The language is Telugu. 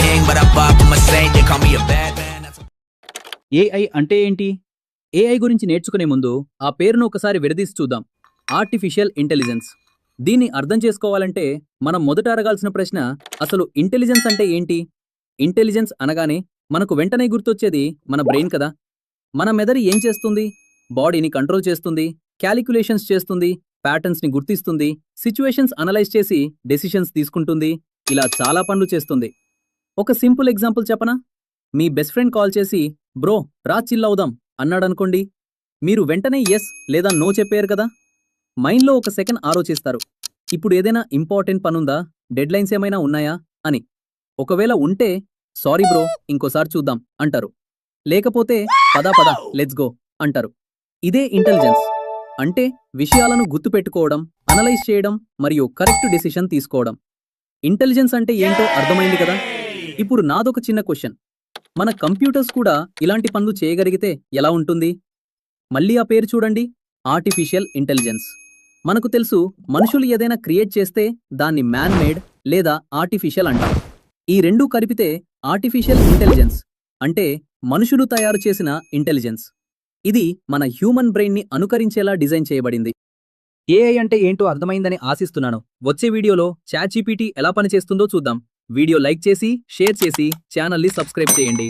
king, but I far from a saint. They call me a bad man. AI అంటే ఏంటి? ఏఐ గురించి నేర్చుకునే ముందు ఆ పేరును ఒకసారి విడదీసి చూద్దాం. Artificial intelligence. దీన్ని అర్థం చేసుకోవాలంటే మనం మొదట అడగాల్సిన ప్రశ్న, అసలు ఇంటెలిజెన్స్ అంటే ఏంటి? ఇంటెలిజెన్స్ అనగానే మనకు వెంటనే గుర్తొచ్చేది మన బ్రెయిన్ కదా. మన మెదడు ఏం చేస్తుంది? బాడీని కంట్రోల్ చేస్తుంది, క్యాలిక్యులేషన్స్ చేస్తుంది, ప్యాటర్న్స్ని గుర్తిస్తుంది, సిచ్యువేషన్స్ అనలైజ్ చేసి డెసిషన్స్ తీసుకుంటుంది, ఇలా చాలా పనులు చేస్తుంది. ఒక సింపుల్ ఎగ్జాంపుల్ చెప్పనా? మీ బెస్ట్ ఫ్రెండ్ కాల్ చేసి బ్రో రా చిల్ అవుదాం అన్నాడనుకోండి, మీరు వెంటనే ఎస్ లేదా నో చెప్పారు కదా. మైండ్లో ఒక సెకండ్ ఆలోచిస్తారు, ఇప్పుడు ఏదైనా ఇంపార్టెంట్ పనుందా, డెడ్లైన్స్ ఏమైనా ఉన్నాయా అని. ఒకవేళ ఉంటే సారీ బ్రో ఇంకోసారి చూద్దాం అంటారు, లేకపోతే పదా పదా లెట్స్ గో అంటారు. ఇదే ఇంటెలిజెన్స్ అంటే, విషయాలను గుర్తుపెట్టుకోవడం, అనలైజ్ చేయడం మరియు కరెక్ట్ డెసిషన్ తీసుకోవడం. ఇంటెలిజెన్స్ అంటే ఏంటో అర్థమైంది కదా. ఇప్పుడు నాదొక చిన్న క్వశ్చన్, మన కంప్యూటర్స్ కూడా ఇలాంటి పనులు చేయగలిగితే ఎలా ఉంటుంది? మళ్ళీ ఆ పేరు చూడండి, ఆర్టిఫిషియల్ ఇంటెలిజెన్స్. మనకు తెలుసు, మనుషులు ఏదైనా క్రియేట్ చేస్తే దాన్ని మ్యాన్ మేడ్ లేదా ఆర్టిఫిషియల్ అంటాం. ఈ రెండూ కలిపితే ఆర్టిఫిషియల్ ఇంటెలిజెన్స్ అంటే మనుషులు తయారు చేసిన ఇంటెలిజెన్స్. ఇది మన హ్యూమన్ బ్రెయిన్ని అనుకరించేలా డిజైన్ చేయబడింది. ఏఐ అంటే ఏంటో అర్థమైందని ఆశిస్తున్నాను. వచ్చే వీడియోలో చాట్‌జీపీటీ ఎలా పనిచేస్తుందో చూద్దాం. వీడియో లైక్ చేసి, షేర్ చేసి, ఛానల్ని సబ్స్క్రైబ్ చేయండి.